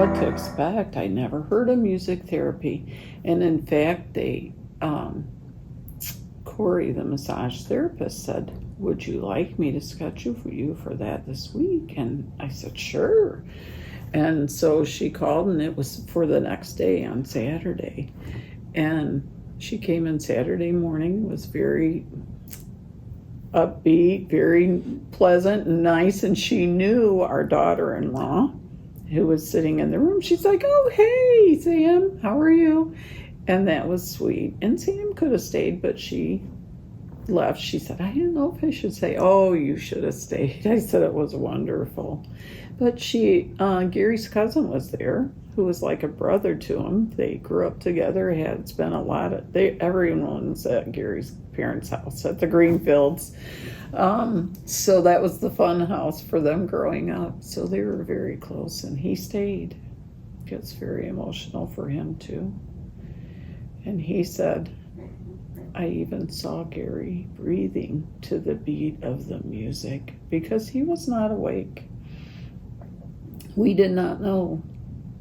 what to expect. I never heard of music therapy. And in fact, Corey, the massage therapist, said, would you like me to schedule for you for that this week? And I said, sure. And so she called, and it was for the next day on Saturday. And she came in Saturday morning, was very upbeat, very pleasant and nice. And she knew our daughter-in-law who was sitting in the room. She's like, oh, hey, Sam, how are you? And that was sweet. And Sam could have stayed, but she left. She said, I didn't know if I should say, oh, you should have stayed. I said it was wonderful. But Gary's cousin was there, who was like a brother to him. They grew up together, had spent everyone was at Gary's parents' house at the Greenfields. So that was the fun house for them growing up. So they were very close, and he stayed. It's very emotional for him too. And he said, I even saw Gary breathing to the beat of the music because he was not awake. We did not know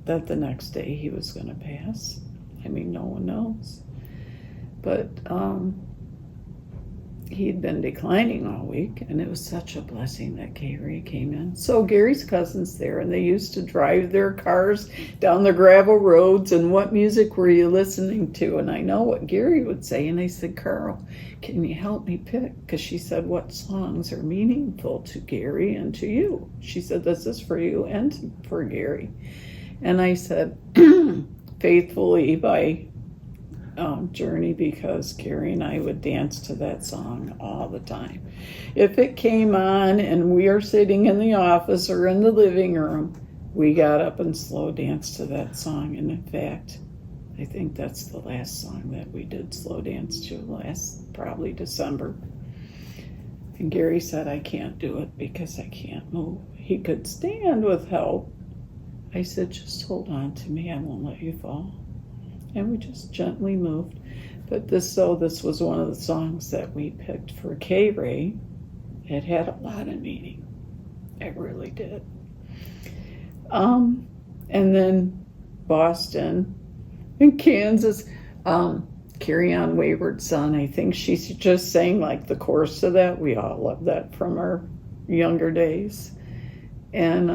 that the next day he was going to pass. I mean, no one knows. But he'd been declining all week, and it was such a blessing that Gary came in. So Gary's cousin's there, and they used to drive their cars down the gravel roads, and what music were you listening to? And I know what Gary would say, and I said, Carl, can you help me pick? Because she said, what songs are meaningful to Gary and to you? She said, this is for you and for Gary. And I said, Faithfully by Journey, because Gary and I would dance to that song all the time. If it came on and we are sitting in the office or in the living room, we got up and slow danced to that song. And in fact, I think that's the last song that we did slow dance to, probably December. And Gary said, I can't do it because I can't move. He could stand with help. I said, just hold on to me. I won't let you fall. And we just gently moved. But this was one of the songs that we picked for K-Ray. It had a lot of meaning. It really did. And then Boston and Kansas, Carry On Wayward Son. I think she's just sang like the chorus of that. We all love that from our younger days. And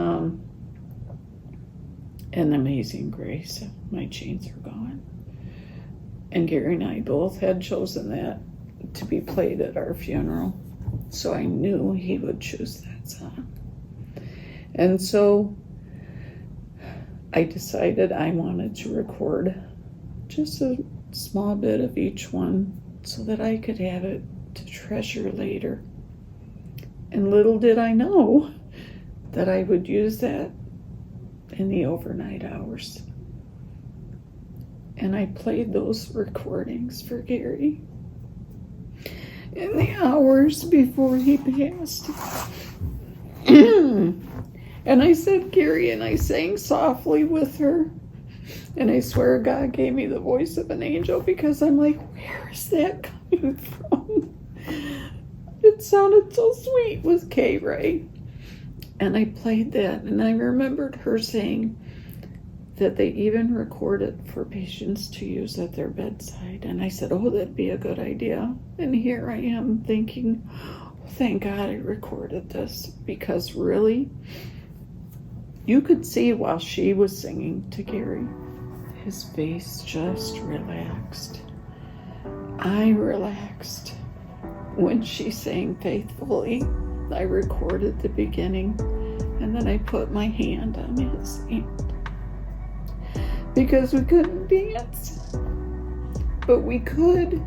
Amazing Grace, My Chains Are Gone. And Gary and I both had chosen that to be played at our funeral. So I knew he would choose that song. And so I decided I wanted to record just a small bit of each one so that I could have it to treasure later. And little did I know that I would use that in the overnight hours. And I played those recordings for Gary in the hours before he passed. And I said, Gary, and I sang softly with her. And I swear God gave me the voice of an angel, because I'm like, where is that coming from? It sounded so sweet with K-Ray. And I played that, and I remembered her saying that they even recorded for patients to use at their bedside. And I said, oh, that'd be a good idea. And here I am thinking, thank God I recorded this, because really, you could see while she was singing to Gary, his face just relaxed. I relaxed. When she sang Faithfully, I recorded the beginning, and then I put my hand on his hand. Because we couldn't dance, but we could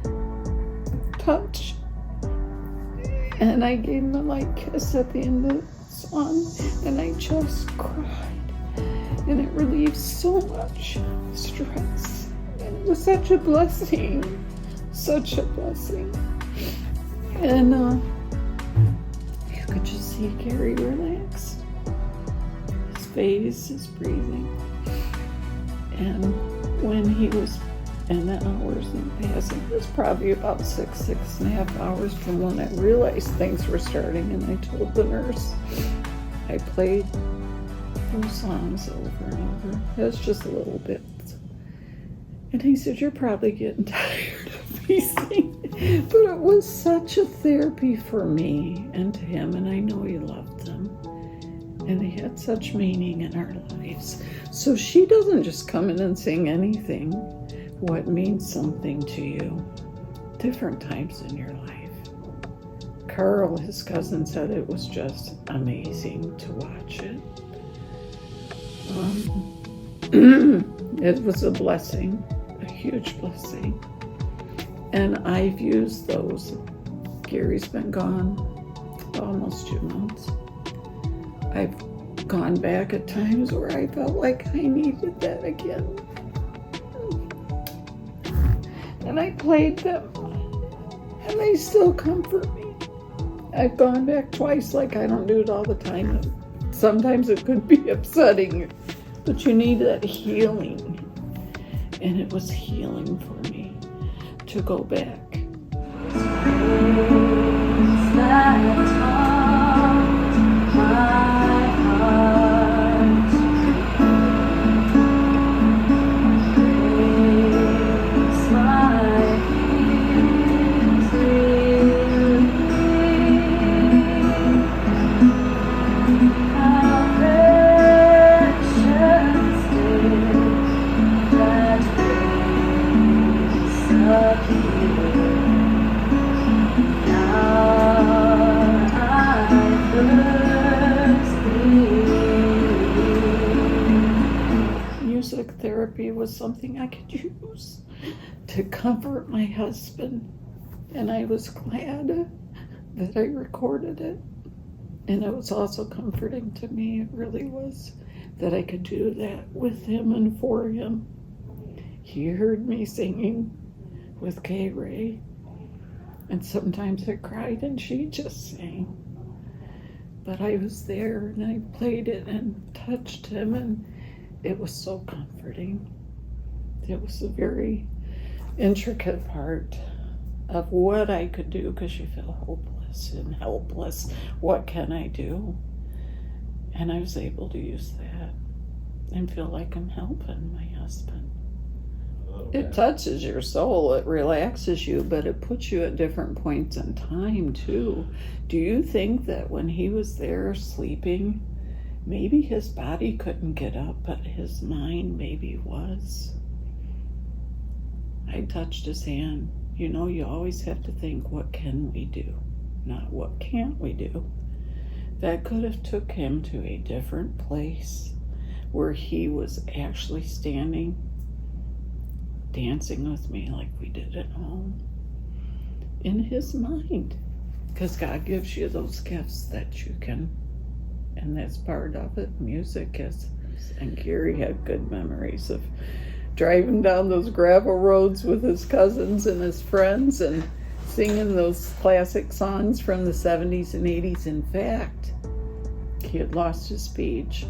touch. And I gave him a light kiss at the end of the song, and I just cried. And it relieved so much stress. And it was such a blessing, such a blessing. And you could just see Gary relaxed. His face, his breathing. And when he was in the hours and passing, it was probably about 6.5 hours from when I realized things were starting, and I told the nurse, I played those songs over and over. That's just a little bit. And he said, you're probably getting tired of me singing. But it was such a therapy for me and to him, and I know he loved them. And they had such meaning in our lives. So she doesn't just come in and sing anything. What means something to you? Different times in your life. Carl, his cousin, said it was just amazing to watch it. It was a blessing, a huge blessing. And I've used those. Gary's been gone almost 2 months. I've gone back at times where I felt like I needed that again. And I played them, and they still comfort me. I've gone back twice, like I don't do it all the time. Sometimes it could be upsetting, but you need that healing. And it was healing for me to go back. Music therapy was something I could use to comfort my husband, and I was glad that I recorded it. And it was also comforting to me, it really was, that I could do that with him and for him. He heard me singing with Kay Ray, and sometimes I cried and she just sang. But I was there and I played it and touched him, and it was so comforting. It was a very intricate part of what I could do, because you feel hopeless and helpless. What can I do? And I was able to use that and feel like I'm helping my husband. It touches your soul, it relaxes you, but it puts you at different points in time too. Do you think that when he was there sleeping, maybe his body couldn't get up, but his mind maybe was? I touched his hand. You know, you always have to think, what can we do? Not what can't we do? That could have took him to a different place where he was actually standing, dancing with me like we did at home, in his mind. Because God gives you those gifts that you can, and that's part of it. Music is. And Gary had good memories of driving down those gravel roads with his cousins and his friends and singing those classic songs from the 70s and 80s. In fact, he had lost his speech,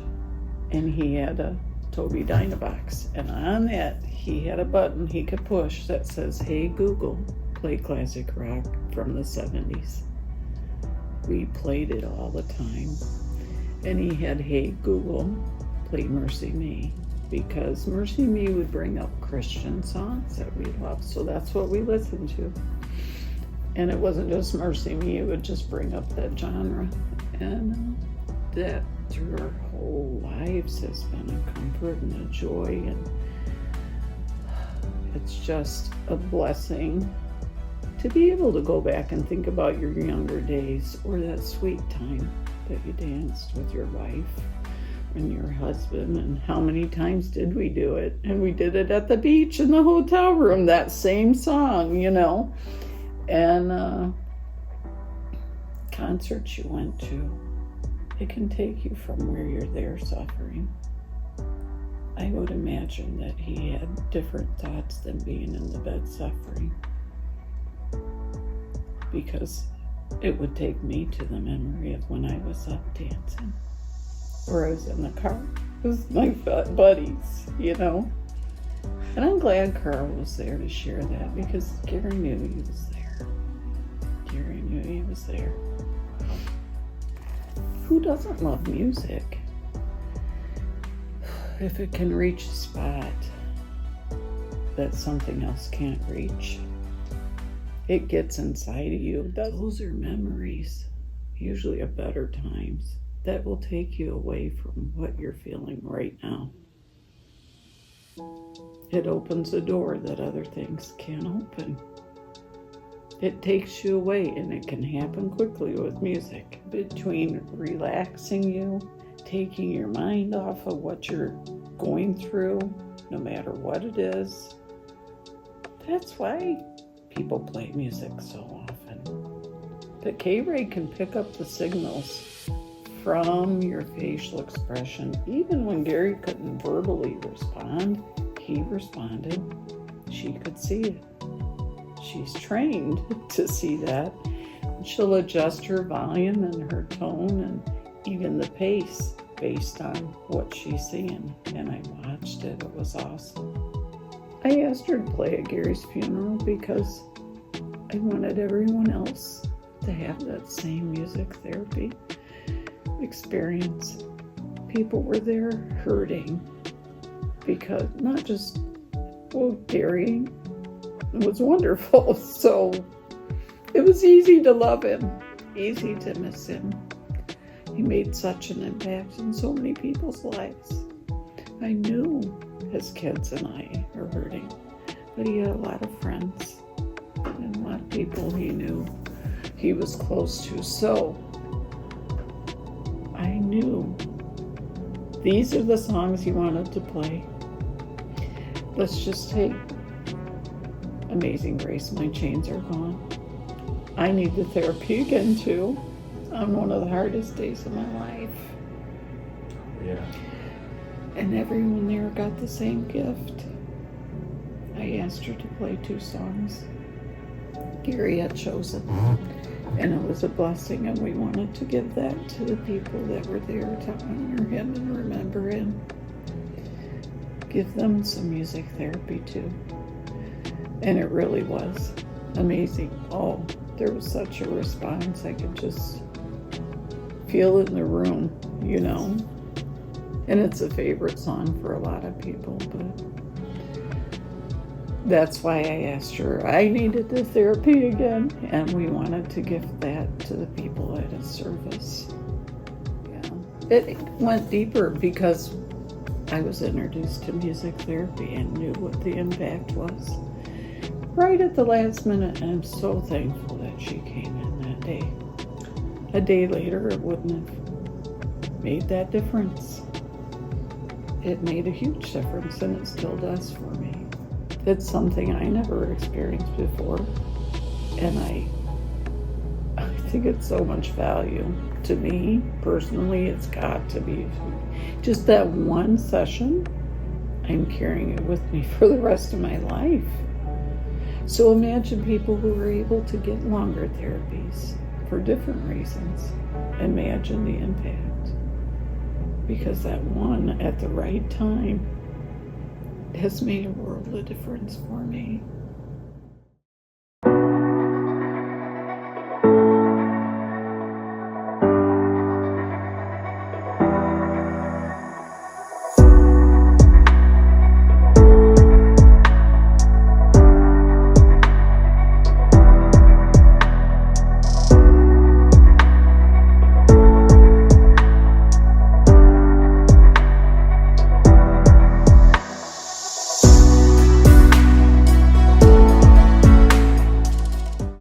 and he had a Toby Dynabox, and on that he had a button he could push that says, "Hey Google, play classic rock from the 70s." We played it all the time. And he had, "Hey Google, play Mercy Me," because Mercy Me would bring up Christian songs that we loved, so that's what we listened to. And it wasn't just Mercy Me, it would just bring up that genre. And that through our whole lives has been a comfort and a joy, and it's just a blessing to be able to go back and think about your younger days, or that sweet time that you danced with your wife and your husband, and how many times did we do it? And we did it at the beach in the hotel room, that same song, you know. And concerts you went to, it can take you from where you're there suffering. I would imagine that he had different thoughts than being in the bed suffering, because it would take me to the memory of when I was up dancing, or I was in the car with my buddies, you know. And I'm glad Carl was there to share that, because Gary knew he was there. Gary knew he was there. Who doesn't love music? if it can reach a spot that something else can't reach, it gets inside of you. Those are memories, usually of better times, that will take you away from what you're feeling right now. It opens a door that other things can't open. It takes you away, and it can happen quickly with music. Between relaxing you, taking your mind off of what you're going through, no matter what it is. That's why people play music so often. But K-Ray can pick up the signals from your facial expression. Even when Gary couldn't verbally respond, he responded. She could see it. She's trained to see that. She'll adjust her volume and her tone and even the pace based on what she's seeing. And I watched it. It was awesome. I asked her to play at Gary's funeral because I wanted everyone else to have that same music therapy experience. People were there hurting because not just, well, Gary was wonderful, so it was easy to love him, easy to miss him. He made such an impact in so many people's lives. I knew his kids and I are hurting, but he had a lot of friends and a lot of people he knew he was close to. So I knew these are the songs he wanted to play. Let's just take Amazing Grace, My Chains Are Gone. I need the therapy again too. On one of the hardest days of my life. Yeah. And everyone there got the same gift. I asked her to play 2 songs Gary had chosen. And it was a blessing, and we wanted to give that to the people that were there to honor him and remember him. Give them some music therapy too. And it really was amazing. Oh, there was such a response. I could just feel it in the room, you know. And it's a favorite song for a lot of people, but that's why I asked her. I needed the therapy again, and we wanted to give that to the people at his service. Yeah. It went deeper because I was introduced to music therapy and knew what the impact was. Right at the last minute, and I'm so thankful that she came in that day. A day later, it wouldn't have made that difference. It made a huge difference, and it still does for me. It's something I never experienced before, and I think it's so much value to me. Personally, it's got to be just that one session. I'm carrying it with me for the rest of my life. So imagine people who are able to get longer therapies for different reasons. Imagine the impact. Because that one at the right time has made a world of difference for me.